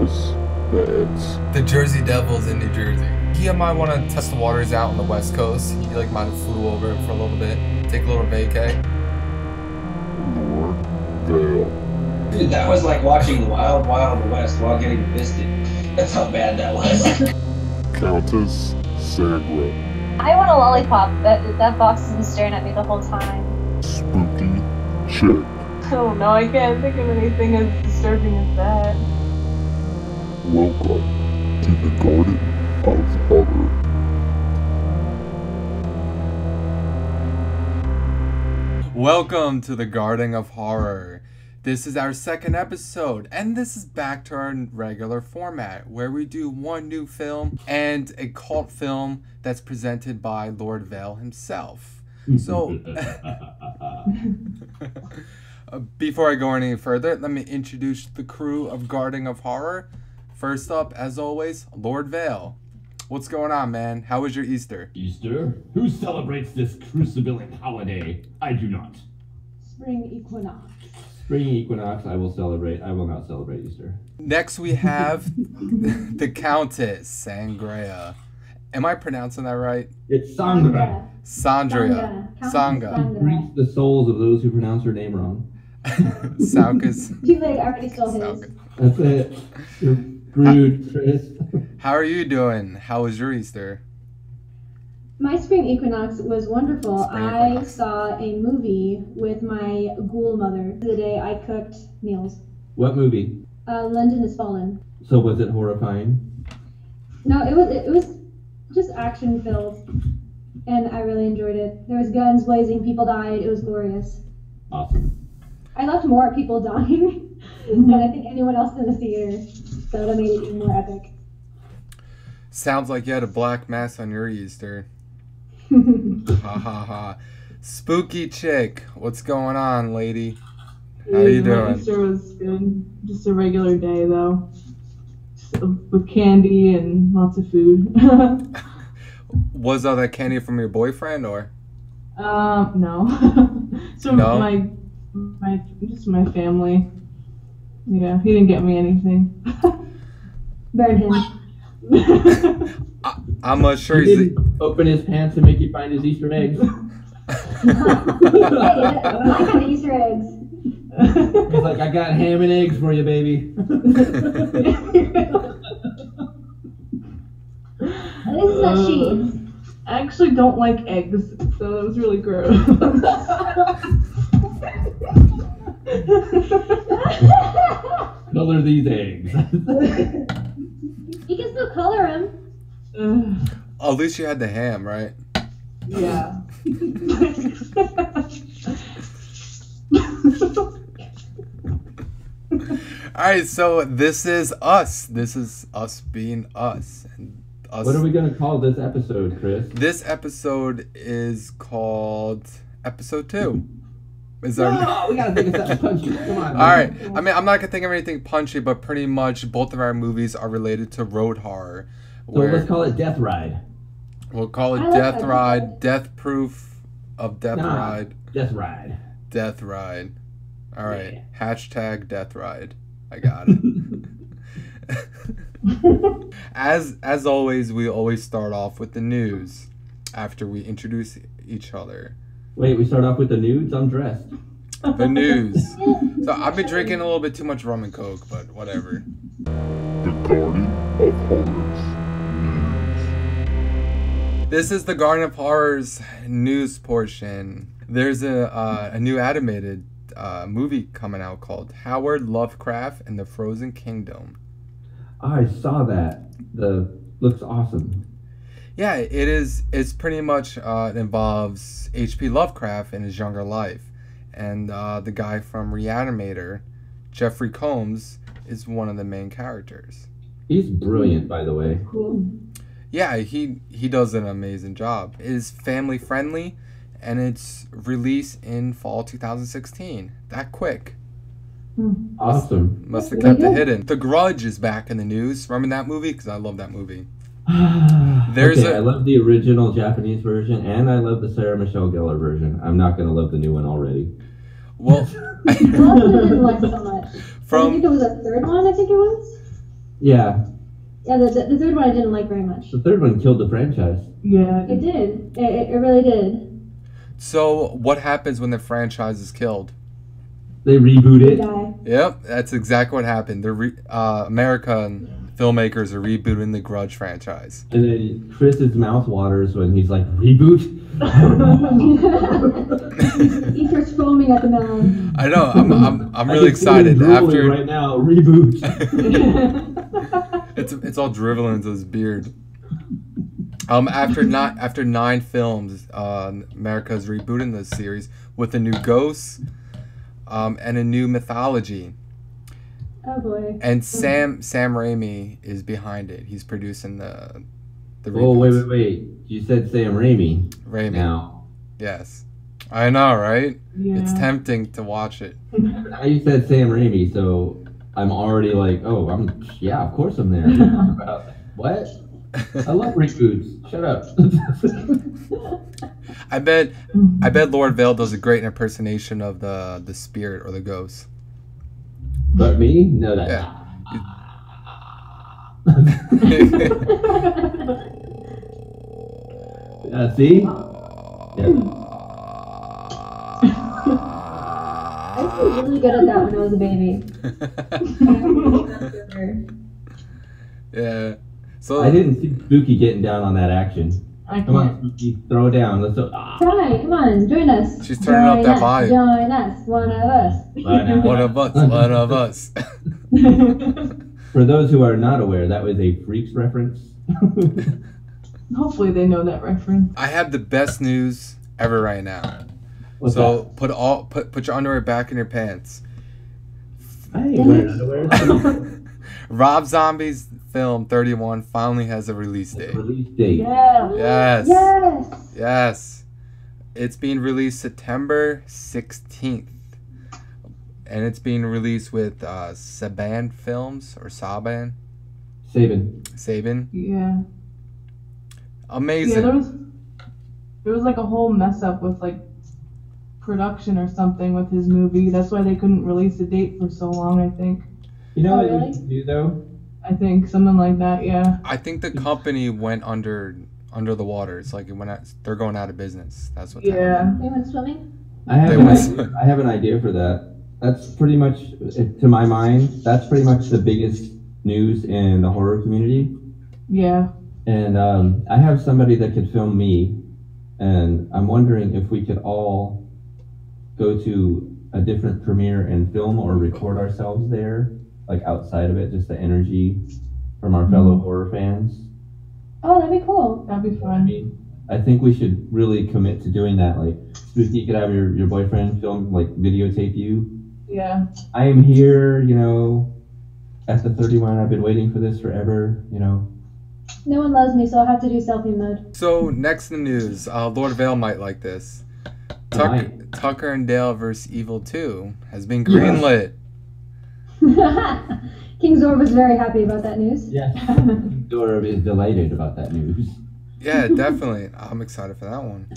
Countess Beds. The Jersey Devils in New Jersey. He might want to test the waters out on the West Coast. He might have flew over for a little bit, take a little vacay. Lord Vale. Dude, that was like watching Wild Wild West while getting fisted. That's how bad that was. Countess Sangra. I want a lollipop. That box has been staring at me the whole time. Spooky Chick. Oh no, I can't think of anything as disturbing as that. Welcome to the Garden of Horror. Welcome to the Garden of Horror. This is our second episode, and this is back to our regular format, where we do one new film and a cult film that's presented by Lord Vale himself. So, before I go any further, let me introduce the crew of Garden of Horror. First up, as always, Lord Vale. What's going on, man? How was your Easter? Easter? Who celebrates this crucible holiday? I do not. Spring equinox. Spring equinox, I will celebrate. I will not celebrate Easter. Next, we have the Countess Sangria. Am I pronouncing that right? It's Sangra. Sandria. Sanga. Greets the souls of those who pronounce her name wrong. Saukas. Too late, I already stole his. Saukas. That's it. You're rude, Chris. How are you doing? How was your Easter? My spring equinox was wonderful. Spring I equinox. saw a movie with my ghoul mother the day I cooked meals. What movie? London is Fallen. So was it horrifying? No, it was just action filled, and I really enjoyed it. There was guns blazing, people died. It was glorious. Awesome. I left more people dying than I think anyone else in the theater, so that made it even more epic. Sounds like you had a black mass on your Easter. Ha ha ha. Spooky Chick. What's going on, lady? How you My doing? Easter was good. Just a regular day though. Just, with candy and lots of food. Was all that candy from your boyfriend, or? No. So No? just my family. Yeah, he didn't get me anything. Burn him. I'm not sure He he's... didn't open his pants and make you find his Easter eggs. Hey, I kind of Easter eggs. He's like, I got ham and eggs for you, baby. This is not cheese. I actually don't like eggs, so it was really gross. Color these eggs. You can still color them. At least you had the ham, right? Yeah. Alright, so this is us. This is us being us. And us. What are we going to call this episode, Chris? This episode is called Episode 2. Is there... No, we got to think of something punchy. Come on. Alright, I mean, I'm not gonna think of anything punchy, but pretty much both of our movies are related to road horror. So let's call it Death Ride. We'll call it I like Death that. Ride, Death Proof of Death Nah. Ride, Death Ride. Death Ride. Alright, Yeah. hashtag Death Ride. I got it. As always, we always start off with the news after we introduce each other. Wait, we start off with the nudes? I'm dressed. The news. So I've been drinking a little bit too much rum and coke, but whatever. The Garden of Horrors. This is the Garden of Horrors news portion. There's a new animated movie coming out called Howard Lovecraft and the Frozen Kingdom. I saw that. Looks awesome. Yeah, it is. It's pretty much it involves H.P. Lovecraft in his younger life, and the guy from Reanimator, Jeffrey Combs, is one of the main characters. He's brilliant, by the way. Cool. Yeah, he does an amazing job. It is family friendly, and it's released in fall 2016. That quick. Awesome. Must have kept it hidden. The Grudge is back in the news. Remember that movie? Because I love that movie. There's I love the original Japanese version, and I love the Sarah Michelle Gellar version. I'm not going to love the new one already. Well, I didn't like so much. I from think it was a third one, I think it was. Yeah, The third one I didn't like very much. the third one killed the franchise. Yeah. It did. It really did. So what happens when the franchise is killed? They reboot They it. die. Yep, that's exactly what happened. American filmmakers are rebooting the Grudge franchise. And then Chris's mouth waters when he's like, reboot? He starts foaming at the mouth. I know. I'm I really can see him excited. drooling After right now, reboot. it's all dribbling into his beard. After 9 films, America's rebooting the series with a new ghost, and a new mythology. Oh boy. And Sam Raimi is behind it. He's producing the Oh, reboots. wait. You said Sam Raimi. Raimi. Now, Yes. I know, right? Yeah. It's tempting to watch it. now you said Sam Raimi, so I'm already like, oh, of course I'm there. What? I love reboots. Shut up. I bet Lord Vale does a great impersonation of the spirit or the ghost. But me? No, that. Yeah. See? Yeah. I was really good at that when I was a baby. Yeah. So I didn't see Spooky getting down on that action. I Come on, can't. Spooky, throw it down. Let's go. Try, come on, join us. She's turning up Join that us, volume. Join us, one of us. One of us. One of us. For those who are not aware, that was a Freaks reference. Hopefully they know that reference. I have the best news ever right now. What's So put your underwear back in your pants. that? I ain't wearing underwear. Rob Zombie's film 31 finally has a release date. Release date. Yeah. Yes. Yes. Yes. It's being released September 16th. And it's being released with Saban Films or Saban. Saban. Yeah. Amazing. Yeah, there was like a whole mess up with like production or something with his movie. That's why they couldn't release a date for so long, I think. You know Oh, what really? we should do though? I think something like that, yeah. I think the company went under the water. It's like it went out, they're going out of business. That's what Yeah. They went swimming? I have, They an was- idea, I have an idea for that. That's pretty much, to my mind, that's pretty much the biggest news in the horror community. Yeah. And I have somebody that could film me, and I'm wondering if we could all go to a different premiere and film or record ourselves there, like outside of it, just the energy from our fellow horror fans. Oh, that'd be cool. That'd be I fun. mean, I think we should really commit to doing that. Like, Spooky, you could have your boyfriend film, like, videotape you. Yeah. I am here, at the 31. I've been waiting for this forever, No one loves me, so I'll have to do selfie mode. So next in the news, Lord Vale might like this. might. Tucker and Dale vs. Evil 2 has been greenlit. King Zor was very happy about that news. Yeah. Dora is delighted about that news. Yeah, definitely. I'm excited for that one.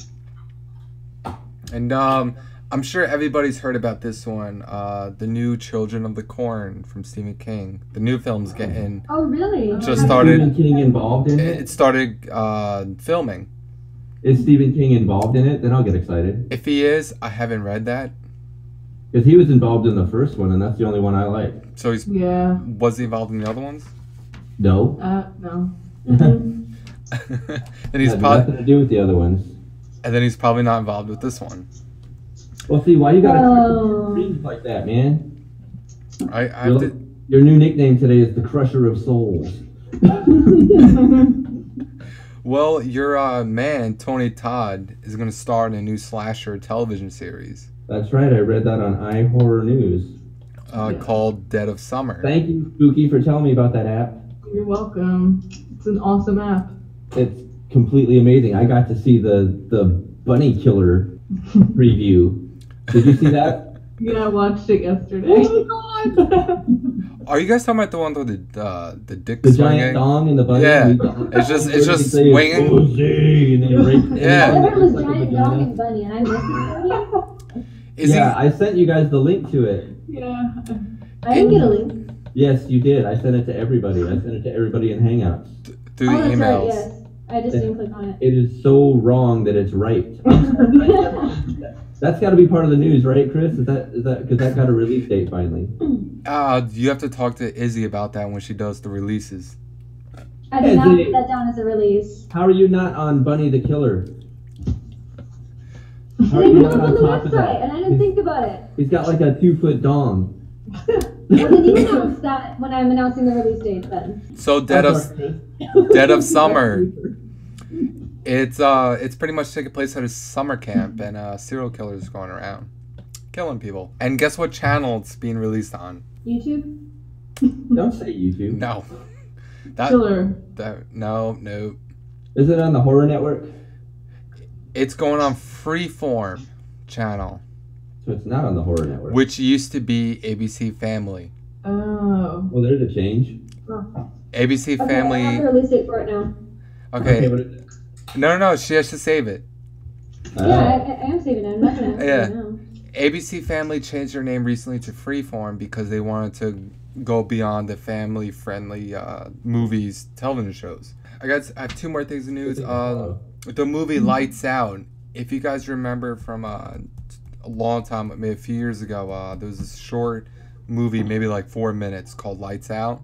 And I'm sure everybody's heard about this one. The new Children of the Corn from Stephen King. The new film's getting Oh, really? Just started- Stephen King involved in it it? started filming. Is Stephen King involved in it? Then I'll get excited. If he is, I haven't read that. Because he was involved in the first one, and that's the only one I like. So he's Yeah. was he involved in the other ones? No. No. Mhm. Then he's Has probably nothing to do with the other ones. and then he's probably not involved with this one. Well, see, why you gotta Oh. dreams like that, man? I have to. Your new nickname today is the Crusher of Souls. Well, your man Tony Todd is going to star in a new slasher television series That's right, I read that on iHorror News. called Dead of Summer. Thank you, Spooky, for telling me about that app. You're welcome. It's an awesome app. It's completely amazing. I got to see the Bunny Killer preview. Did you see that? Yeah, I watched it yesterday. Oh my god! Are you guys talking about the one with the dick The swinging? giant dong and the bunny. Yeah. and It's just say, swinging. "Jose," and then right- Yeah. I heard it was Like a Giant banana. Dog and Bunny, and I missed it. Is Yeah, I sent you guys the link to it. Yeah. I didn't get a link. Yes, you did. I sent it to everybody. I sent it to everybody in Hangouts. Through Oh, the that's emails. right, yes. I just didn't click on it. It is so wrong that it's right. That's got to be part of the news, right, Chris? Is that because that got a release date finally? You have to talk to Izzy about that when she does the releases. I did not put that down as a release. How are you not on Bunny the Killer? How are They you knew not it was on on the top of that? website, and I didn't think about it. He's got like a 2-foot dong. Well, then you announce that when I'm announcing the release date then. So Dead of Summer. It's pretty much taking place at a summer camp, and serial killers going around killing people. And guess what channel it's being released on? YouTube? Don't say YouTube. No. Killer. No. Is it on the Horror Network? It's going on Freeform channel, So it's not on the Horror Network. which used to be ABC Family. Oh. Well, there's a change. ABC Okay, I Family. have the release date for it now. Okay. what is it? No. She has to save it. Yeah, I am saving it. I'm not gonna Yeah. save it now. ABC Family changed their name recently to Freeform because they wanted to go beyond the family-friendly movies, television shows. I have two more things in news. The movie Lights Out. If you guys remember from a long time, maybe a few years ago, there was this short movie, maybe like 4 minutes, called Lights Out.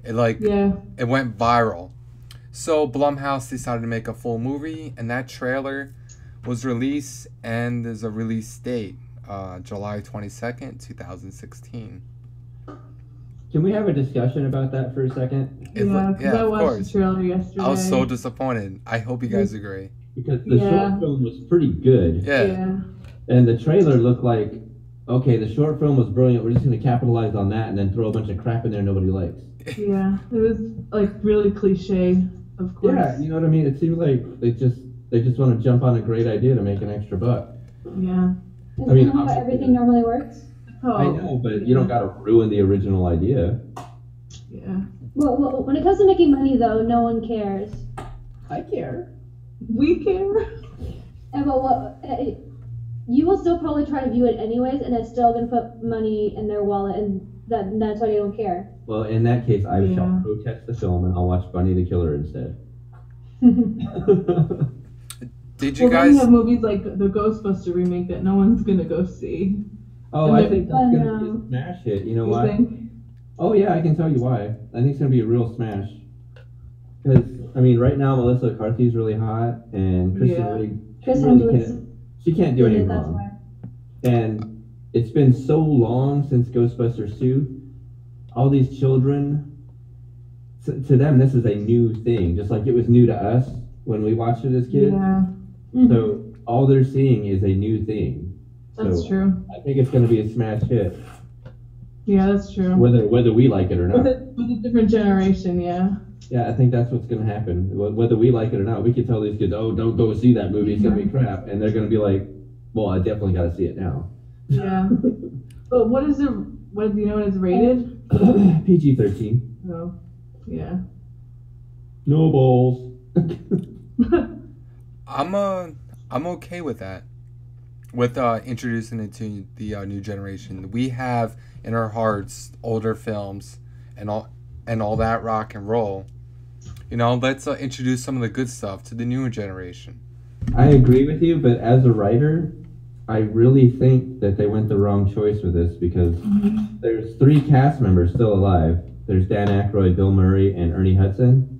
It went viral. So Blumhouse decided to make a full movie, and that trailer was released, and there's a release date, July 22nd, 2016. Can we have a discussion about that for a second? Yeah, because I of watched course. the trailer yesterday. I was so disappointed. I hope you guys agree. Because the short film was pretty good. Yeah. And the trailer looked like, okay, the short film was brilliant. We're just going to capitalize on that and then throw a bunch of crap in there nobody likes. Yeah, it was like really cliche, of course. Yeah, you know what I mean? It seems like they just want to jump on a great idea to make an extra buck. Yeah. Isn't I mean, that how everything normally works? Oh, I know, but you don't got to ruin the original idea. Yeah. Well, when it comes to making money, though, no one cares. I care. We care. And you will still probably try to view it anyways, and it's still gonna put money in their wallet, and that's why they don't care. Well, in that case, I shall protest the film and I'll watch Bunny the Killer instead. Did you Then guys? you have movies like the Ghostbuster remake that no one's gonna go see. Oh, And I the- think that's going to be a smash hit. You know You why? think? Oh, yeah, I can tell you why. I think it's going to be a real smash. Because, I mean, right now, Melissa McCarthy's really hot, and Kristen Yeah. Wiig, Kristen really was she can't do anything that's wrong. why. And it's been so long since Ghostbusters 2. All these children, to them, this is a new thing, just like it was new to us when we watched it as kids. Yeah, So all they're seeing is a new thing. that's So true. I think it's going to be a smash hit, Yeah, that's true. whether we like it or not. With a different generation, yeah. Yeah, I think that's what's going to happen. Whether we like it or not, we could tell these kids, oh, don't go see that movie, it's going to be crap. And they're going to be like, well, I definitely got to see it now. Yeah. But do you know what it's rated? PG-13. Oh, yeah. No balls. I'm okay with that. With introducing it to the new generation. We have in our hearts older films and all that rock and roll. You know, let's introduce some of the good stuff to the newer generation. I agree with you, but as a writer, I really think that they went the wrong choice with this because there's 3 cast members still alive. There's Dan Aykroyd, Bill Murray, and Ernie Hudson.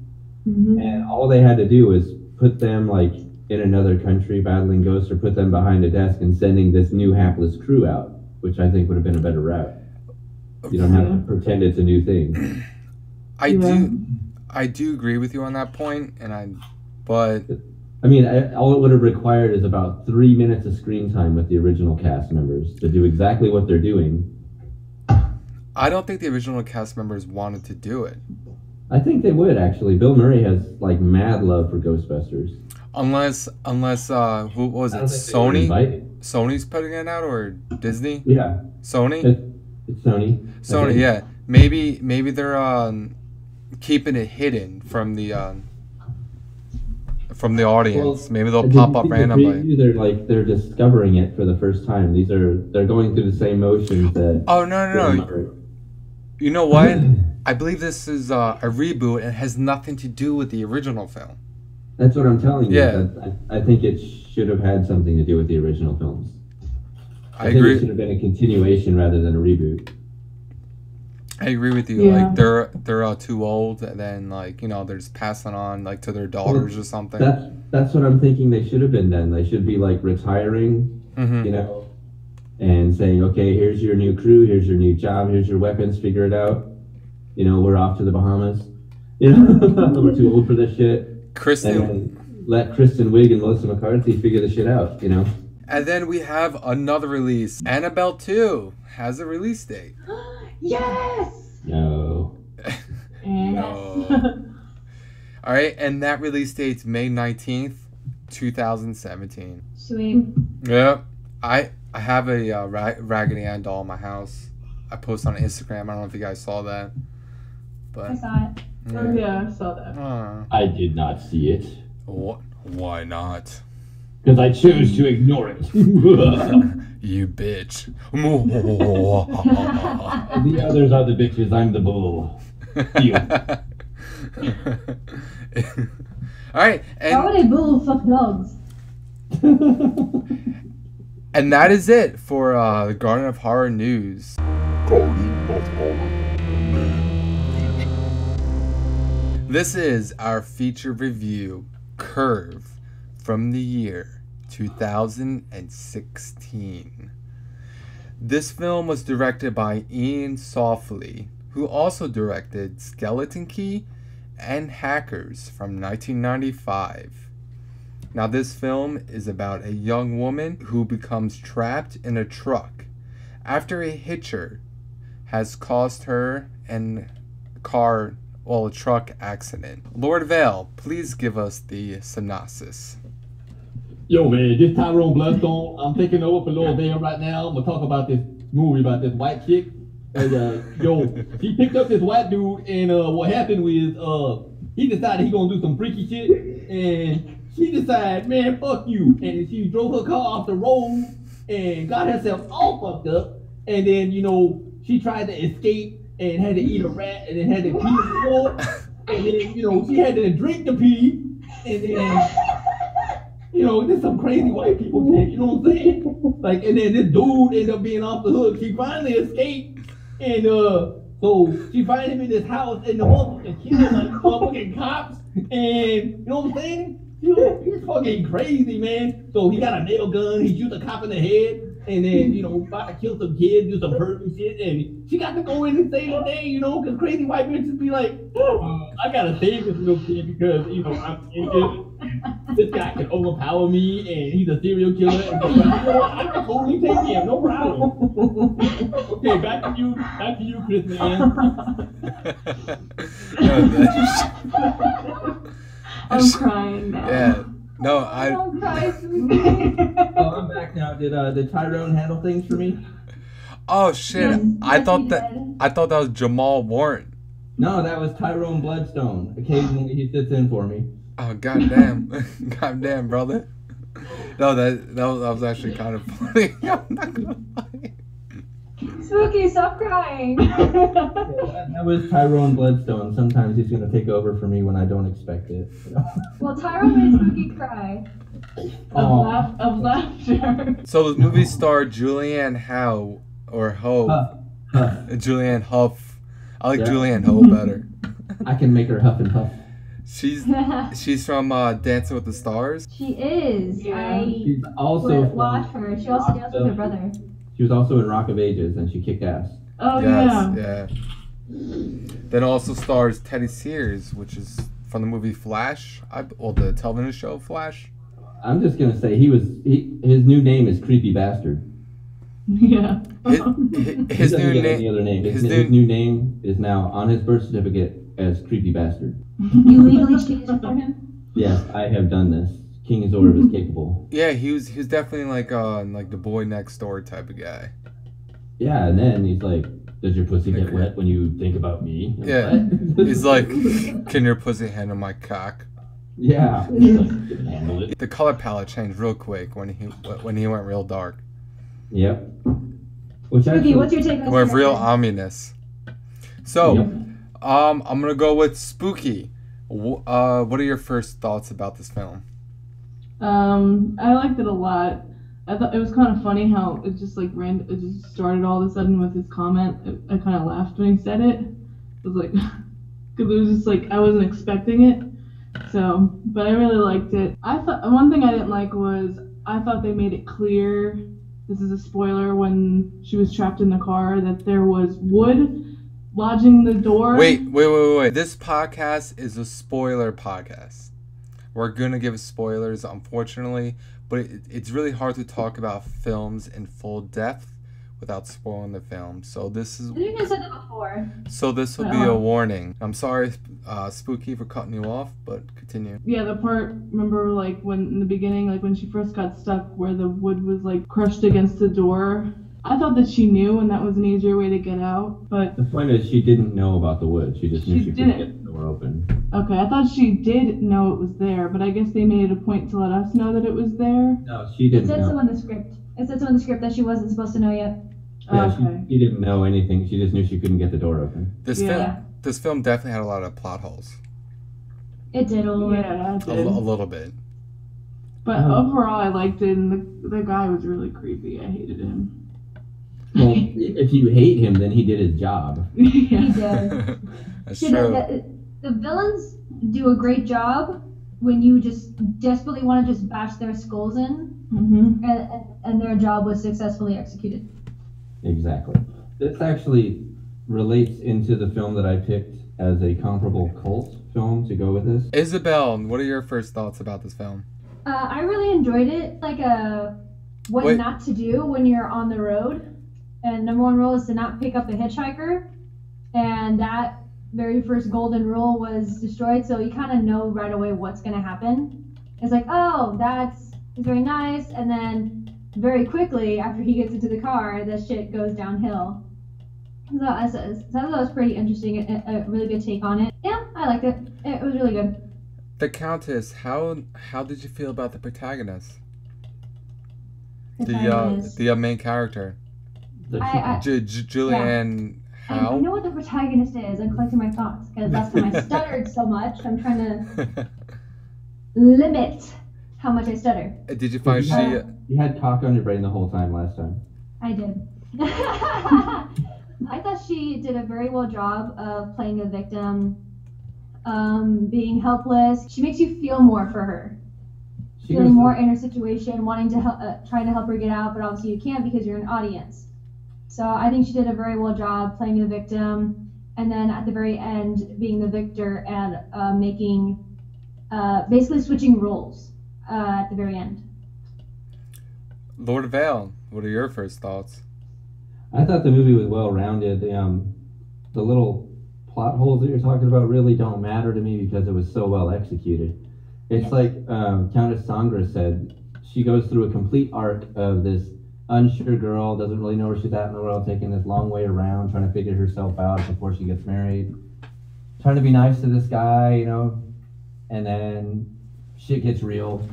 And all they had to do was put them like in another country battling ghosts, or put them behind a desk and sending this new hapless crew out, which I think would have been a better route. You don't have to pretend it's a new thing. I do agree with you on that point, but I mean, all it would have required is about 3 minutes of screen time with the original cast members to do exactly what they're doing. I don't think the original cast members wanted to do it. I think they would, actually. Bill Murray has like mad love for Ghostbusters. Unless who was it? Sony? Sony's putting it out, or Disney? Yeah. Sony? It's Sony. Sony, yeah. Maybe they're keeping it hidden from the audience. Well, Maybe they'll did pop you up see the randomly. preview? They're discovering it for the first time. They're going through the same motions that. Oh no! You know what? I believe this is a reboot and has nothing to do with the original film. That's what I'm telling you. Yeah. I think it should have had something to do with the original films. I think agree. It should have been a continuation rather than a reboot. I agree with you. Yeah. Like they're too old, and then like they're just passing on like to their daughters or something. That's what I'm thinking. They should have been then. They should be like retiring, Mhm. And saying, okay, here's your new crew, here's your new job, here's your weapons, figure it out. We're off to the Bahamas. We're too old for this shit. Kristen. And let Kristen Wiig and Melissa McCarthy figure the shit out. And then we have another release. Annabelle 2 has a release date. Yes! No. No. All right, and that release date's May 19th, 2017. Sweet. Yep. I have a Raggedy Ann doll in my house. I posted on Instagram. I don't know if you guys saw that. But I saw it. Oh, yeah, I saw that. I did not see it. Why not? Because I chose to ignore it. You bitch. The others are the bitches, I'm the bull. All right, Why would a bull fuck dogs? and that is it for the Garden of Horror news. Garden of Horror. This is our feature review, Curve, from the year 2016. This film was directed by Ian Softly, who also directed Skeleton Key and Hackers from 1995. Now, this film is about a young woman who becomes trapped in a truck after a hitcher has caused her a truck accident. Lord Vale, please give us the synopsis. Yo, man, this Tyrone Bloodstone. I'm taking over for Lord Vale right now. I'm gonna talk about this movie about this white chick. And, she picked up this white dude, and what happened was, he decided he gonna do some freaky shit, and she decided, man, fuck you. And she drove her car off the road and got herself all fucked up. And then, she tried to escape and had to eat a rat, and then had to pee on the floor. And then, she had to drink the pee, and then. There's some crazy white people shit, you know what I'm saying? Like, and then this dude ended up being off the hook. She finally escaped, and so she finds him in this house, and the motherfucking killer, like, motherfucking cops, and you know what I'm saying? He's fucking crazy, man. So he got a nail gun, he shoots a cop in the head, and then, about to kill some kids, do some pervy shit, and she got to go in and save the day, because crazy white bitches be like, I gotta save this little kid because, I'm injured. This guy can overpower me, and he's a serial killer. And so, I can totally take him, no problem. Okay, back to you, Chris, man. I'm crying now. Yeah. No, Don't cry, Oh, I'm back now. Did Tyrone handle things for me? Oh shit! Yes, I yes, thought he that did. was Jamal Warren. No, that was Tyrone Bloodstone. Occasionally he sits in for me. Oh goddamn, goddamn, brother. No, that was actually kind of funny. I'm not gonna lie. Spooky, stop crying. That was Tyrone Bloodstone. Sometimes he's gonna take over for me when I don't expect it. Well, Tyrone made Spooky cry. Of laughter. So the movie starred Julianne Hough or Hope. Julianne Hough. I like Yeah. Julianne Hough better. I can make her huff and puff. She's from Dancing with the Stars. She is. Yeah. She's also I from, watched her. She also danced with her brother. she was also in Rock of Ages, and she kicked ass. Oh, Yes, yeah. yeah. Then also stars Teddy Sears, which is from the movie Flash, or the television show Flash. I'm just gonna say his new name is Creepy Bastard. Yeah. His He doesn't new get any name. other name. his His new- new name is now on his birth certificate as Creepy Bastard. You legally changed it for him? Yes, I have done this. King Zorb is capable. Yeah, he was definitely like the boy next door type of guy. Yeah, and then he's like, "Does your pussy get wet when you think about me?" I'm Yeah. what? He's like, "Can your pussy handle my cock?" Yeah. He's like, "You can handle it." The color palette changed real quick when he went real dark. Yep. Which Spooky, actually, what's your take on It went real Stranger? ominous. So, Yep. I'm gonna go with Spooky. What are your first thoughts about this film? I liked it a lot. I thought it was kind of funny how it just like it just started all of a sudden with his comment. I kind of laughed when he said it. It was like, because it was just like I wasn't expecting it. So, but I really liked it. I thought one thing I didn't like was I thought they made it clear. This is a spoiler when she was trapped in the car that there was wood lodging the door. Wait. This podcast is a spoiler podcast. We're gonna give spoilers, unfortunately, but it's really hard to talk about films in full depth without spoiling the film. So this is. I think I said that before. So this will be a warning. I'm sorry, Spooky, for cutting you off, but continue. Yeah, the part, remember, like, when in the beginning, like, when she first got stuck where the wood was, like, crushed against the door. I thought that she knew and that was an easier way to get out, but... The point is she didn't know about the wood. She just knew she couldn't didn't. get the door open. Okay, I thought she did know it was there, but I guess they made it a point to let us know that it was there. No, she It didn't said so know. in the script. It said so in the script that she wasn't supposed to know yet. Yeah, Okay. she didn't know anything. She just knew she couldn't get the door open. This film definitely had a lot of plot holes. It did a little bit. Yeah, it A did. little bit. But overall, I liked it, and the guy was really creepy. I hated him. Well, if you hate him, then he did his job. Yeah. He did. That's You know, true. the villains do a great job when you just desperately want to just bash their skulls in, Mm-hmm. and their job was successfully executed. Exactly. This actually relates into the film that I picked as a comparable cult film to go with this. Isabel, what are your first thoughts about this film? I really enjoyed it. Like what Wait. not to do when you're on the road. And number one rule is to not pick up a hitchhiker. And that very first golden rule was destroyed. So you kind of know right away what's going to happen. It's like, oh, that's very nice. And then very quickly after he gets into the car, the shit goes downhill. So I thought that was pretty interesting. A really good take on it. Yeah, I liked it. It was really good. The Countess, how did you feel about the protagonist? The main character. Julianne I Howe? know what the protagonist is. I'm collecting my thoughts because last time I stuttered so much. I'm trying to limit how much I stutter. Did you find You had cock on your brain the whole time last time. I did. I thought she did a very well job of playing the victim, being helpless. She makes you feel more for her. She Feeling goes more in her situation, wanting to help, trying to help her get out, but obviously you can't because you're an audience. So I think she did a very well job playing the victim, and then at the very end being the victor and making, basically switching roles at the very end. Lord Vale, what are your first thoughts? I thought the movie was well rounded. The little plot holes that you're talking about really don't matter to me because it was so well executed. It's like Countess Sandra said, she goes through a complete arc of this unsure girl, doesn't really know where she's at in the world, taking this long way around, trying to figure herself out before she gets married, trying to be nice to this guy, you know, and then shit gets real,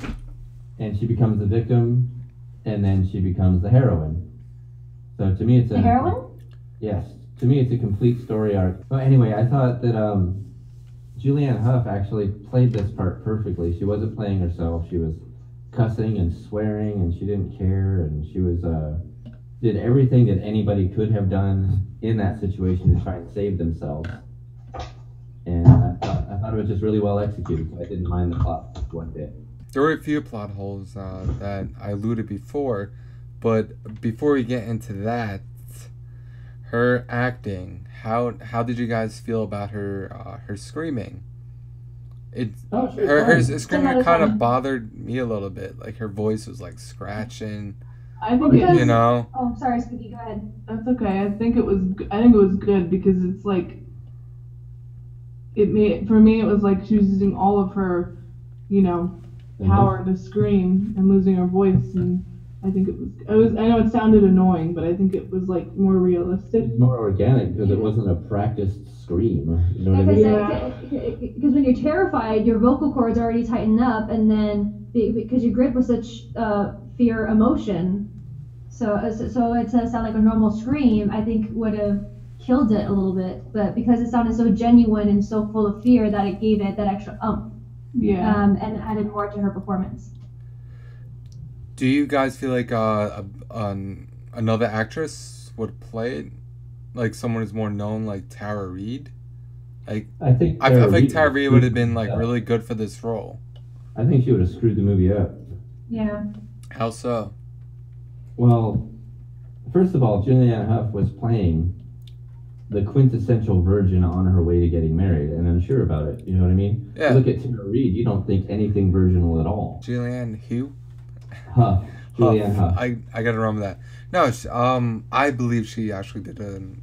and she becomes the victim, and then she becomes the heroine. So to me, it's The heroine? Yes, to me, it's a complete story arc. Well, anyway, I thought that Julianne Hough actually played this part perfectly. She wasn't playing herself. She was cussing and swearing, and she didn't care, and she was did everything that anybody could have done in that situation to try and save themselves. And I thought it was just really well executed, so I didn't mind the plot one bit. There were a few plot holes that I alluded before, but before we get into that, her acting, how did you guys feel about her screaming? Her screaming kind of bothered me a little bit. Like her voice was like scratching, I think you know. Oh, sorry, Spooky, go ahead. That's okay. I think it was good because it's like for me it was like she was using all of her, you know, power to scream and losing her voice, and I think it was I know it sounded annoying, but I think it was like more realistic. It's more organic because it wasn't a practiced scream. You know what I mean? Yeah. Because when you're terrified, your vocal cords already tighten up, and then because you're gripped with such fear emotion, so it to sound like a normal scream, I think would have killed it a little bit, but because it sounded so genuine and so full of fear that it gave it that extra Yeah. and added more to her performance. Do you guys feel like another actress would play it? Like someone who's more known, like Tara Reid? Like I think I feel like Tara Reid would have screwed been like up. really good for this role. I think she would have screwed the movie up. Yeah. How so? Well, first of all, Julianne Hough was playing the quintessential virgin on her way to getting married, and I'm sure about it. You know what I mean? Yeah. You look at Tara Reid, you don't think anything virginal at all. Julianne Hough? Huff. Julianne Hough. I gotta remember that. No, I believe she actually did an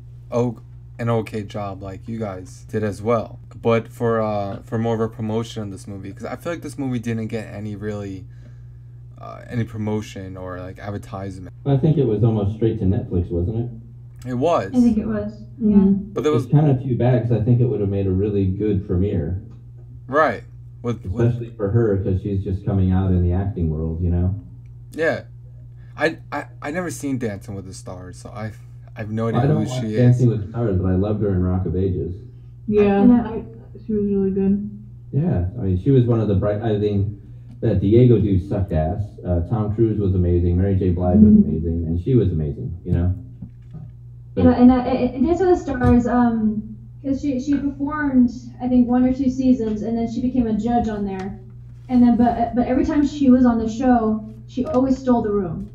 okay job, like you guys did as well. But for more of a promotion of this movie, because I feel like this movie didn't get any really any promotion or like advertisement. I think it was almost straight to Netflix, wasn't it? It was, I think it was. Mhm. but there was It's kind of too bad because I think it would have made a really good premiere, right with especially for her because she's just coming out in the acting world, you know. yeah. I never seen Dancing with the Stars, so I have no I idea don't who watch she Dancing is. with Stars, but I loved her in Rock of Ages. Yeah. And She was really good. Yeah, I mean, she was one of the bright. I think that Diego dude sucked ass. Tom Cruise was amazing. Mary J. Blige was amazing, and she was amazing. You know. You know, and Dance with the Stars, because she performed, I think 1 or 2 seasons, and then she became a judge on there, and then but every time she was on the show, she always stole the room.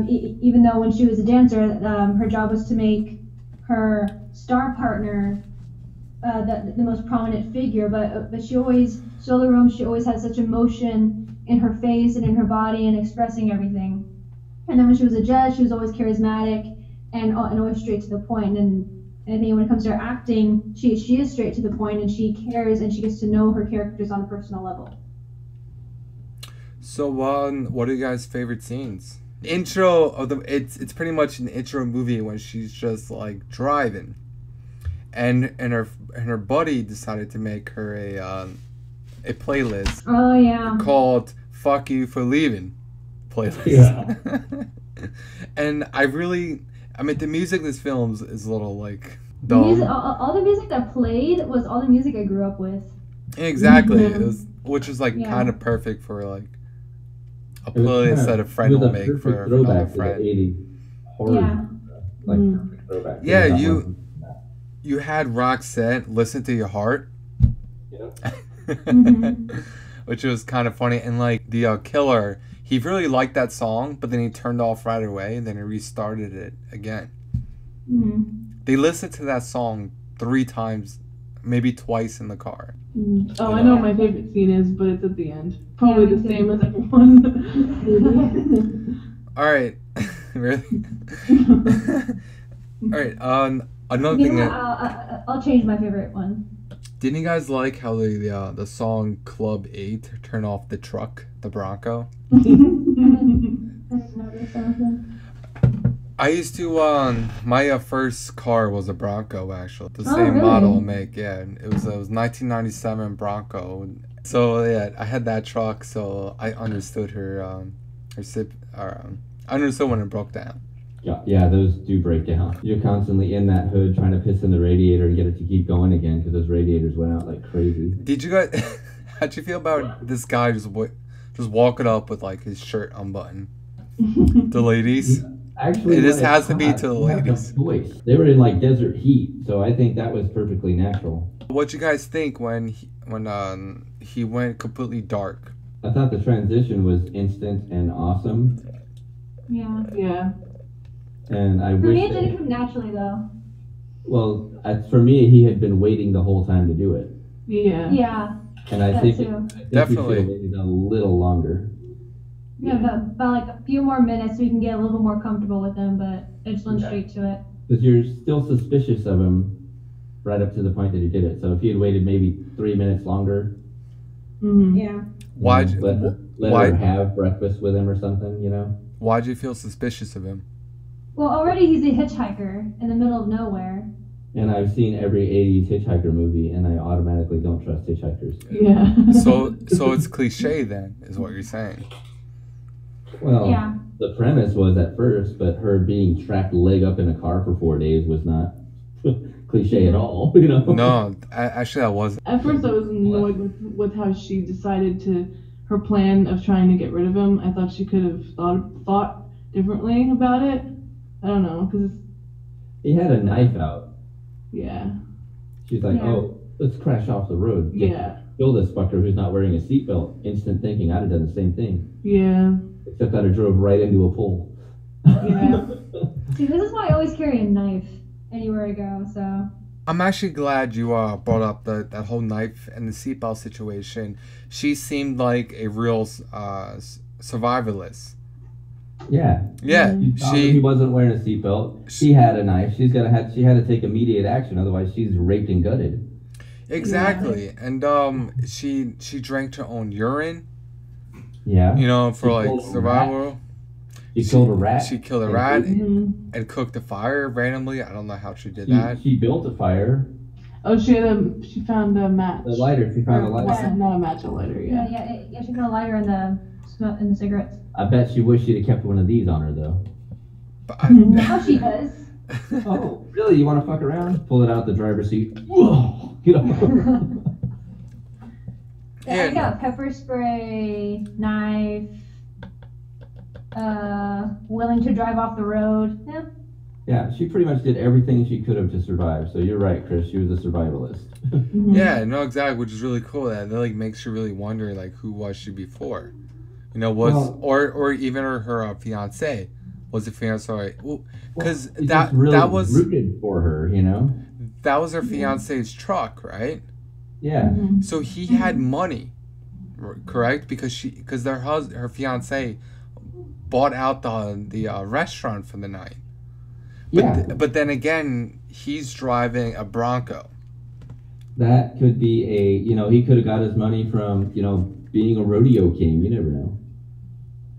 Even though when she was a dancer, her job was to make her star partner the most prominent figure, but she always stole the room. She always had such emotion in her face and in her body and expressing everything. And then when she was a judge, she was always charismatic and always straight to the point. And I think when it comes to her acting, she is straight to the point, and she cares, and she gets to know her characters on a personal level. So what are you guys' favorite scenes? Intro of the it's pretty much an intro movie when she's just like driving, and her buddy decided to make her a playlist Oh yeah. called "Fuck You for Leaving" playlist. Yeah. And I mean the music in this film is a little like The dumb. music, all the music that played was all the music I grew up with. Exactly, Yeah. it was, which is like Yeah. kind of perfect for like a It was playlist kinda- that a friend it was will a make perfect for throwback another to the friend. 80s horror Yeah. genre, like Mm. perfect throwback. Yeah, There's not you- one- You had Roxette "Listen to Your Heart," Yeah. Mhm. which was kind of funny, and like the killer, he really liked that song, but then he turned off right away, and then he restarted it again. Mhm. They listened to that song 3 times, maybe twice in the car. Oh, I know what my favorite scene is, but it's at the end. Probably Yeah, me the too. same as everyone. All right, really. All right. Another You thing know, that I'll change my favorite one. didn't you guys like how the song Club 8 turn off the truck, the Bronco? I didn't notice anything. I used to my first car was a Bronco, actually, the Oh, same really? model and make. Yeah, and it was 1997 Bronco. So yeah, I had that truck, so I understood I understood when it broke down. Yeah, those do break down. You're constantly in that hood trying to piss in the radiator and get it to keep going again because those radiators went out like crazy. Did you guys? How'd you feel about this guy just walking up with like his shirt unbuttoned? The ladies. Actually, This when has it's to be hot, to the you have no ladies. choice. They were in like desert heat, so I think that was perfectly natural. What'd you guys think when he went completely dark? I thought the transition was instant and awesome, Yeah. Yeah. and I For me, wish. it didn't come naturally though. Well, for me, he had been waiting the whole time to do it, Yeah. Yeah. and I That think, too. he should Definitely. have waited a little longer. Yeah, about like a few more minutes so we can get a little more comfortable with him, but I just went Yeah. straight to it. Because you're still suspicious of him right up to the point that he did it. So if he had waited maybe 3 minutes longer, Mm-hmm. Yeah. Why'd you- let why- her have breakfast with him or something, you know? Why'd you feel suspicious of him? Well, already he's a hitchhiker in the middle of nowhere. And I've seen every 80s hitchhiker movie, and I automatically don't trust hitchhikers. Yeah. So it's cliche then, is what you're saying. Well, Yeah. the premise was at first, but her being trapped leg up in a car for 4 days was not cliche at all, you know. No, actually, I wasn't. At first, I was annoyed with how she decided her plan of trying to get rid of him. I thought she could have thought differently about it. I don't know, because He had a knife out. yeah. She's like, Yeah. oh, let's crash off the road. Yeah. Kill this fucker who's not wearing a seatbelt. Instant thinking, I'd have done the same thing. Yeah. Except I'd have drove right into a pole. Yeah. See, this is why I always carry a knife anywhere I go. So I'm actually glad you brought up that whole knife and the seatbelt situation. She seemed like a real survivalist. Yeah. Yeah, He she. wasn't wearing a seatbelt. She had a knife. She had to take immediate action, otherwise she's raped and gutted. Exactly, and she drank her own urine. Yeah. You know, for She like killed a survival. She killed a rat. She killed a rat Mhm. and cooked a fire randomly. I don't know how she did She, that. she built a fire. Oh, she found a match. The lighter. She found a lighter. Well, not a match, a lighter. yeah, Yeah. yeah, she put a lighter in the cigarettes. I bet she wished she'd have kept one of these on her though. But I, Now she does. Oh, really? You want to fuck around? Pull it out the driver's seat. Whoa! You know. Yeah, I Yeah. got pepper spray, knife, willing to drive off the road. Yeah. Yeah, she pretty much did everything she could have to survive. So you're right, Chris. She was a survivalist. Mhm. yeah, no, exactly, which is really cool. That like makes you really wonder, like, who was she before? You know, Well- or even her fiance was a fiance, because He that just really that was rooted for her, you know. her fiance's truck, right? Yeah. Mhm. So he had money, correct? Because her fiance bought out the restaurant for the night. But Yeah. but then again, he's driving a Bronco. That could be he could have got his money from, being a rodeo king. You never know.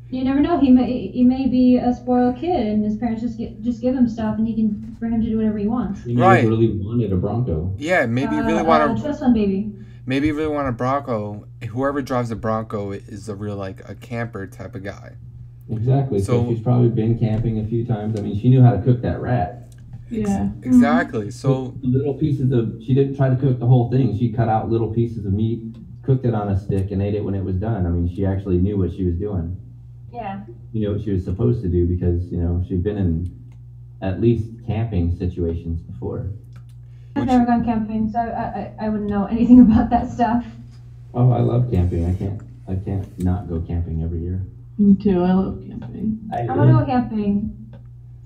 You never know. He may be a spoiled kid, and his parents just give him stuff, and for him to do whatever he wants. He may Right. have really wanted a Bronco. Yeah, maybe you really want trust fund baby. maybe you really want a Bronco. Whoever drives a Bronco is a real like a camper type of guy. Exactly. So So- she's probably been camping a few times. I mean, she knew how to cook that rat. Yeah. Exactly. So Little pieces of, she didn't try to cook the whole thing. She cut out little pieces of meat, cooked it on a stick, and ate it when it was done. I mean, she actually knew what she was doing. Yeah. You know what she was supposed to do because, she'd been in at least camping situations before. I've never gone camping, so I wouldn't know anything about that stuff. Oh, I love camping. I can't not go camping every year. Me too. I love camping. I want to go camping,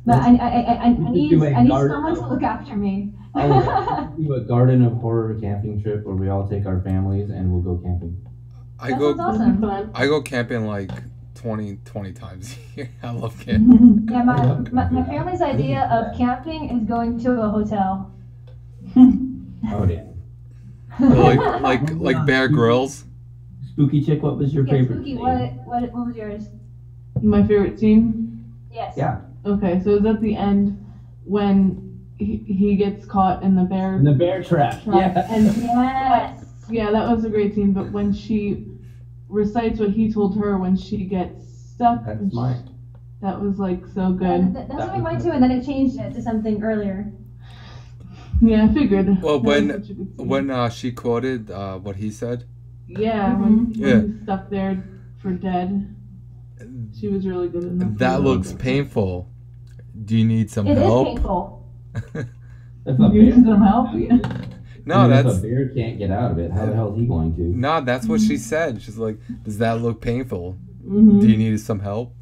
but I need do a garden. someone to look after me. I'll do a Garden of Horror camping trip where we all take our families and we'll go camping. I That go sounds That'd be awesome. fun. I go camping like 20 times a year. I love camping. Yeah, my family's idea of camping is going to a hotel. Oh, damn. like Bear Grylls. Spooky Chick, what was your Yeah, favorite Spooky, scene? what was yours? My favorite scene. Yes. Yeah. Okay, so it's at the end when he gets caught in the bear In the bear trap. trap. Yeah. And Yes. yeah, that was a great scene. But when she recites what he told her when she gets stuck, That's mine. that was like so good. That's what we went to, and then it changed it to something earlier. Yeah, I figured. Well, That was such a good scene. when she quoted what he said. Yeah, when Yeah. he's stuck there for dead. She was really good in that. That scene. looks painful. Do you need some It is help? painful. If a You need bear, some help? Yeah. No, if that's a bear can't get out of it, how the hell is he going to? no, that's what she said. She's like, "Does that look painful? Mhm. Do you need some help?"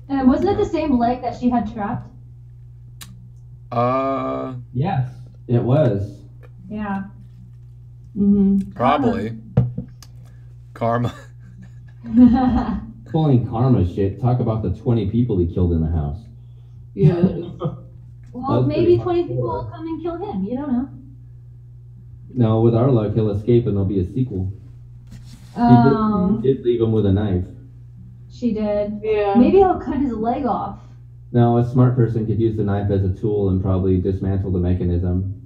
And wasn't it the same leg that she had trapped? Yes, it was. Yeah. Mhm. Probably. Karma. Pulling karma shit. Talk about the 20 people he killed in the house. Yeah. Well, That's maybe pretty 20 hardcore. people will come and kill him. You don't know. No, with our luck, he'll escape and there'll be a sequel. He did leave him with a knife. She did. Yeah. Maybe he'll cut his leg off. Now, a smart person could use the knife as a tool and probably dismantle the mechanism.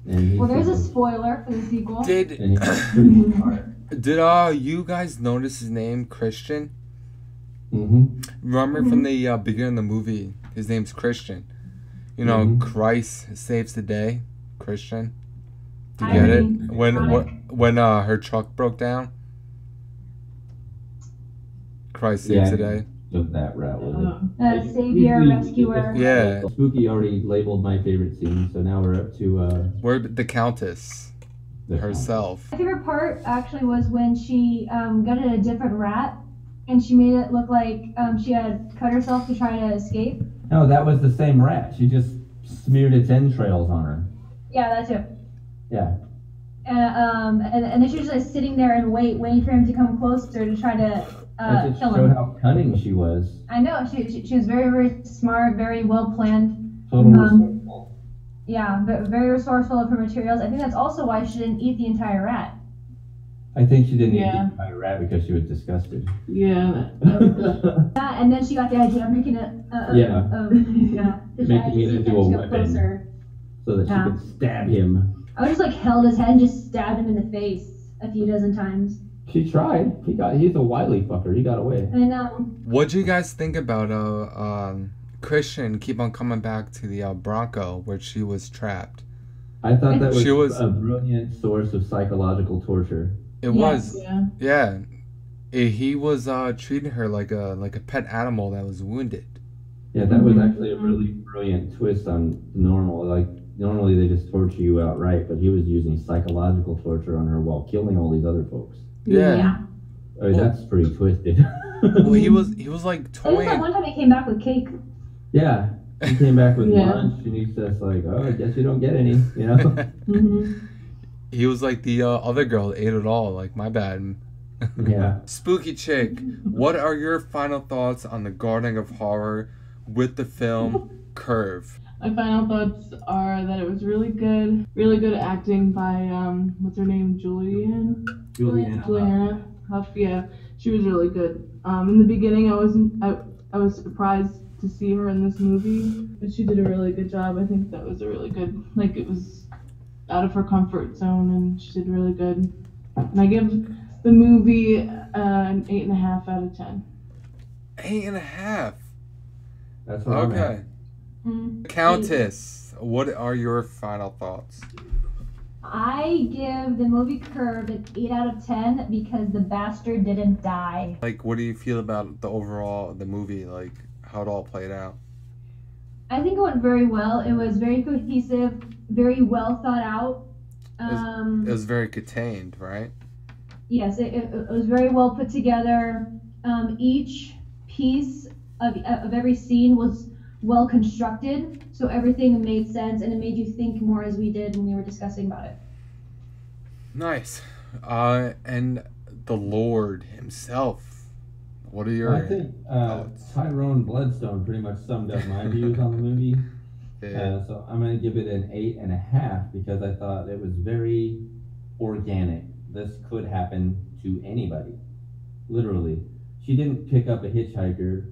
And Well, there's a spoiler for the sequel. Did and he's pretty smart. you guys notice his name, Christian? Mm-hmm. Remember from the beginning of the movie, His name's Christian. You know, Mhm. Christ saves the day. Christian. Do you I get it? mean, When her truck broke down. Christ saves the day. Took that route with it. Savior, Usually- rescuer. Yeah. Spooky already labeled my favorite scene, so now we're up to Where the Countess the herself. My favorite part actually was when she gutted a different rat, and she made it look like she had cut herself to try to escape. No, that was the same rat. She just smeared its entrails on her. Yeah, that too. Yeah. And then she was just like sitting there and waiting for him to come closer to try to That just kill showed him. how cunning she was. I know she was very, very smart, very well planned. Total resourceful. Yeah, very resourceful of her materials. I think that's also why she didn't eat the entire rat. I think she didn't Yeah. eat the rat because she was disgusted. Yeah. And then she got the idea of making it. Yeah. Making it into a weapon. Closer. So that Yeah. she could stab him. I would just like held his head and just stabbed him in the face a few dozen times. She tried. He's a wily fucker. He got away. I know. What'd you guys think about Christian keep on coming back to the Bronco where she was trapped? I thought that She was- a brilliant source of psychological torture. It Yes. was, Yeah. yeah. He was treating her like a pet animal that was wounded. Yeah, that was Mhm. actually a really brilliant twist on normal. Like, normally they just torture you outright, but he was using psychological torture on her while killing all these other folks. Yeah. Yeah. I mean, that's pretty twisted. Well, he was like At least toying. that one time he came back with cake. Yeah, he came back with Yeah. lunch, and he's just like, "Oh, I guess you don't get any," you know. Mm-hmm. He was like the other girl that ate it all. Like, my bad. Yeah. Spooky Chick, what are your final thoughts on the Garden of Horror with the film Curve? My final thoughts are that it was really good acting by what's her name, Julianne Juliana Huff. Yeah, she was really good. In the beginning, I was surprised to see her in this movie, but she did a really good job. I think that was a really good, like, it was out of her comfort zone, and she did really good. And I give the movie an 8.5 out of 10. 8.5. That's what I'm at. Okay. Mm. Countess, what are your final thoughts? I give the movie Curve an 8 out of 10 because the bastard didn't die. Like, what do you feel about the movie, like how it all played out? I think it went very well. It was very cohesive, very well thought out. It was very contained, right? Yes, it was very well put together. Each piece of every scene was well constructed, so everything made sense, and it made you think more as we did when we were discussing about it. Nice. And the Lord himself. What are your I think thoughts? Tyrone Bloodstone pretty much summed up my views on the movie. Yeah. So I'm going to give it an 8.5 because I thought it was very organic. This could happen to anybody, literally. She didn't pick up a hitchhiker.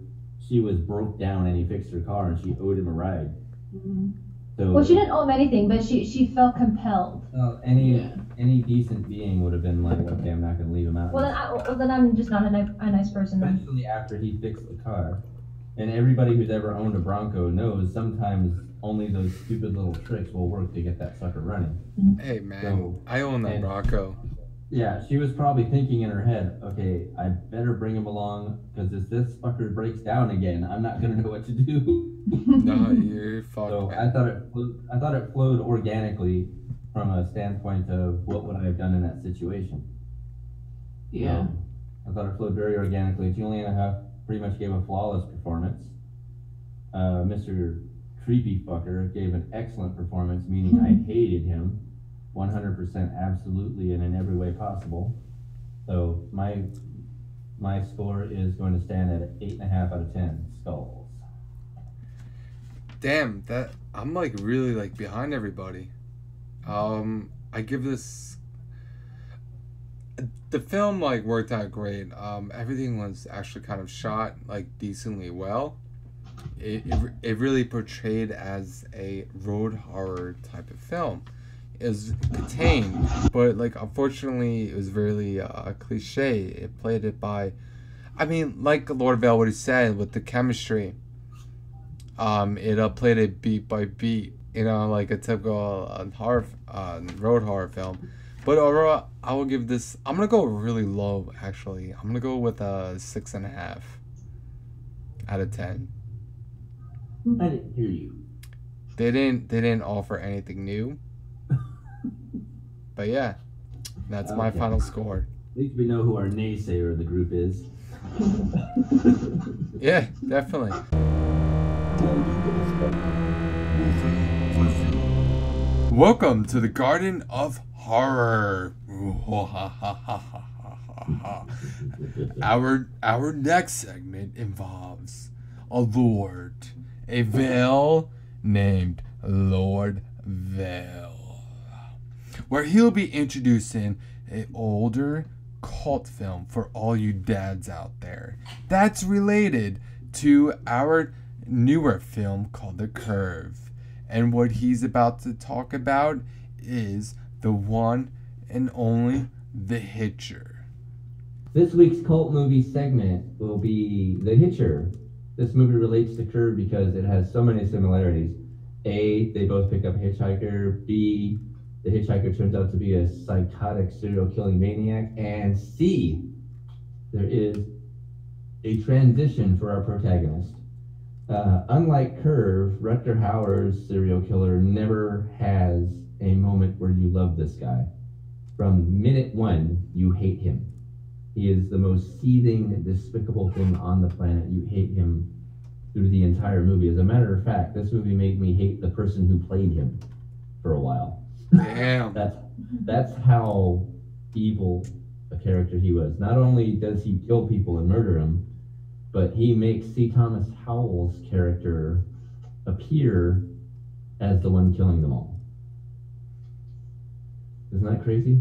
She was broke down and he fixed her car and she owed him a ride. Mm-hmm. So Well, she didn't owe him anything, but she felt compelled. any decent being would have been like, okay, I'm not going to leave him out. Well, then I'm just not a nice person. Then. Especially after he fixed the car. And everybody who's ever owned a Bronco knows sometimes only those stupid little tricks will work to get that sucker running. Hey man, So- I own that and- Bronco. Yeah, she was probably thinking in her head, okay, I better bring him along because if this fucker breaks down again, I'm not gonna know what to do. No, you're fucked. So man. I thought it flowed organically from a standpoint of what would I have done in that situation. Yeah. I thought it flowed very organically. Juliana Huff pretty much gave a flawless performance. Mr. Creepy Fucker gave an excellent performance, meaning I hated him 100% absolutely and in every way possible. So my score is going to stand at 8.5 out of 10 skulls. Damn, that I'm like really like behind everybody. I give this. The film like worked out great. Everything was actually kind of shot like decently well. It really portrayed as a road horror type of film. It was contained, but like unfortunately it was very cliche. It played it by, I mean, like Lord Vale would have said with the chemistry. It played it beat by beat, like a typical horror, road horror film. But overall, I will give this. I'm gonna go really low. Actually, I'm gonna go with a 6.5 out of 10. I didn't hear you. They didn't offer anything new. But yeah, that's my Okay. final score. At least we know who our naysayer of the group is. Yeah, definitely. Welcome to the Garden of Horror. Our next segment involves a lord, a Vale named Lord Vale, where he'll be introducing an older cult film for all you dads out there that's related to our newer film called The Curve. And what he's about to talk about is the one and only The Hitcher. This week's cult movie segment will be The Hitcher. This movie relates to Curve because it has so many similarities. A, they both pick up a hitchhiker. B, the hitchhiker turns out to be a psychotic serial killing maniac. And C, there is a transition for our protagonist. Unlike Curve, Rutger Hauer's serial killer never has a moment where you love this guy. From minute one, you hate him. He is the most seething, despicable thing on the planet. You hate him through the entire movie. As a matter of fact, this movie made me hate the person who played him for a while. Damn. That's how evil a character he was. Not only does he kill people and murder them, but he makes C. Thomas Howell's character appear as the one killing them all. Isn't that crazy?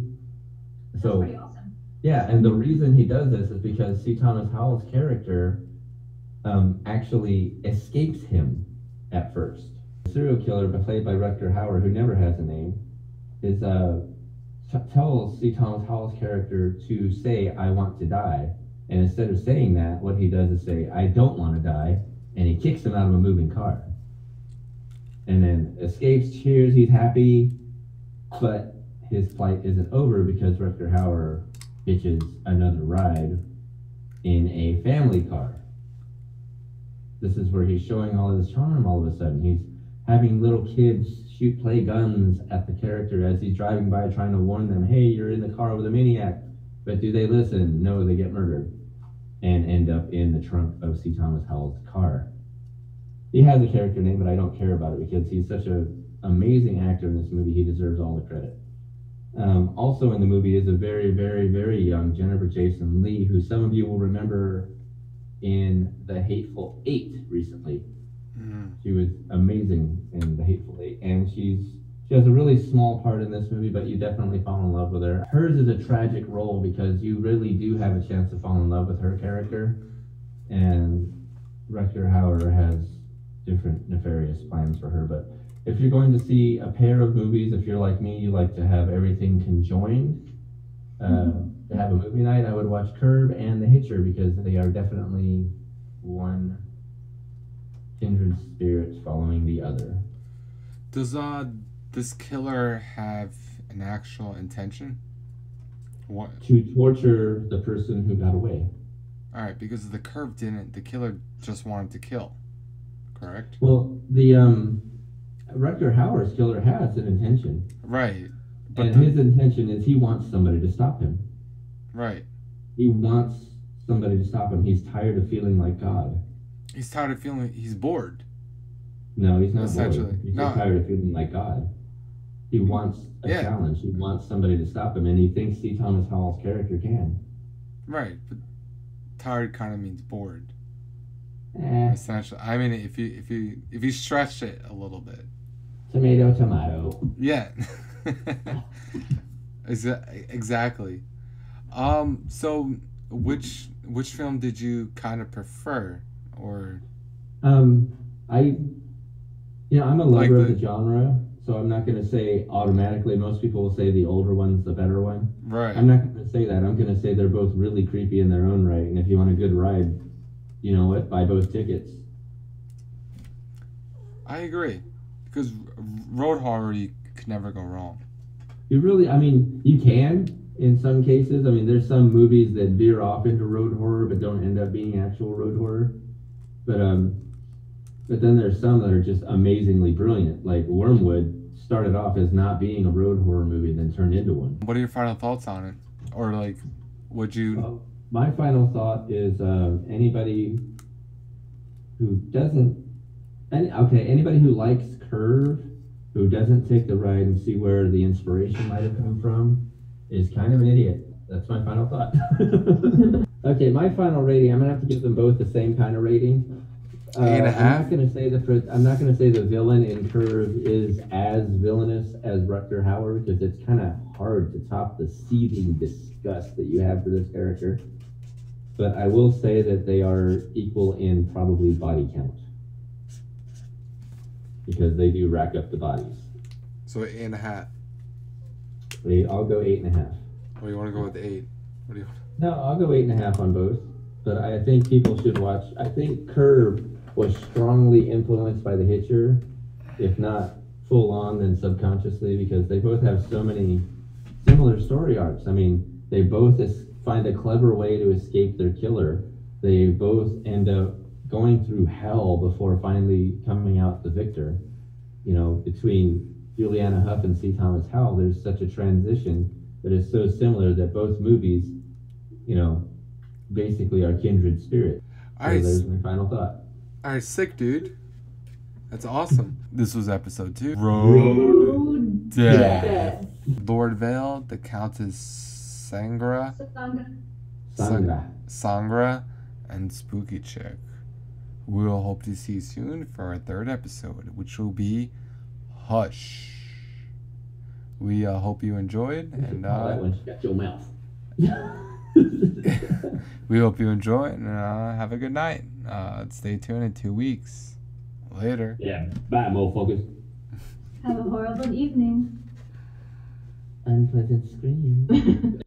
That's So, pretty awesome. yeah, and the reason he does this is because C. Thomas Howell's character actually escapes him at first. The serial killer, played by Rutger Hauer, who never has a name, is tells C. Thomas Howell's character to say, "I want to die." And instead of saying that, what he does is say, "I don't want to die," and he kicks him out of a moving car. And then escapes, cheers, he's happy, but his plight isn't over because Rutger Hauer bitches another ride in a family car. This is where he's showing all his charm all of a sudden. He's having little kids play guns at the character as he's driving by trying to warn them, "Hey, you're in the car with a maniac." But do they listen? No, they get murdered and end up in the trunk of C. Thomas Howell's car. He has a character name, but I don't care about it because he's such an amazing actor in this movie. He deserves all the credit. Also in the movie is a very, very, very young Jennifer Jason Leigh, who some of you will remember in The Hateful Eight recently. She was amazing in The Hateful Eight, and she has a really small part in this movie, but you definitely fall in love with her. Hers is a tragic role because you really do have a chance to fall in love with her character, and Rutger Hauer has different nefarious plans for her. But if you're going to see a pair of movies, if you're like me, you like to have everything conjoined, to have a movie night, I would watch Curb and The Hitcher because they are definitely one kindred spirit following the other. Does this killer have an actual intention? What? To torture the person who got away. All right, because the Curve didn't. The killer just wanted to kill. Correct. Well, the Rutger Hauer's killer has an intention, Right. But and his intention is he wants somebody to stop him. right. He wants somebody to stop him. He's tired of feeling like God. He's tired of feeling. He's bored. No, he's not Essentially. bored. He's No. just tired of feeling like God. He wants a Yeah. challenge. He wants somebody to stop him, and he thinks C. Thomas Howell's character can. Right. But tired kind of means bored. Essentially. Essentially. I mean, if you stretch it a little bit. Tomato, tomato. Yeah. Exactly. So which film did you kind of prefer, or I'm a Like lover of the- the genre, so I'm not going to say automatically. Most people will say the older one's the better one. right? I'm not going to say that. I'm going to say they're both really creepy in their own right. And if you want a good ride, you know what? Buy both tickets. I agree. Because road horror, you could never go wrong. You really, I mean, you can in some cases. I mean, there's some movies that veer off into road horror but don't end up being actual road horror. But then there's some that are just amazingly brilliant. Like Wormwood started off as not being a road horror movie, then turned into one. What are your final thoughts on it? Or like, would you? My final thought is anybody who doesn't, anybody who likes Curve, who doesn't take the ride and see where the inspiration might have come from, is kind of an idiot. That's my final thought. Okay, my final rating. I'm gonna have to give them both the same kind of rating. 8.5. I'm not gonna say the villain in Curve is as villainous as Rutger Hauer, because it's kind of hard to top the seething disgust that you have for this character. But I will say that they are equal in probably body count, because they do rack up the bodies. So 8.5. I'll go 8.5. Or you want to go with 8? What do you? No, I'll go 8.5 on both. But I think people should watch. I think Curve was strongly influenced by The Hitcher, if not full on, then subconsciously, because they both have so many similar story arcs. I mean, they both find a clever way to escape their killer. They both end up going through hell before finally coming out the victor. You know, between Juliana Hough and C. Thomas Howell, there's such a transition that is so similar that both movies, you know, basically are kindred spirit. So there's my final thought. Alright, sick, dude. That's awesome. This was episode 2. Road Death. Lord Vale, the Countess Sangra, Sangra, and Spooky Chick. We'll hope to see you soon for our 3rd episode, which will be Hush. We hope you enjoyed, and that one shut your mouth. we hope you enjoy, and have a good night. Stay tuned in 2 weeks. Later. Yeah, bye, motherfuckers. Have a horrible evening. Unpleasant scream.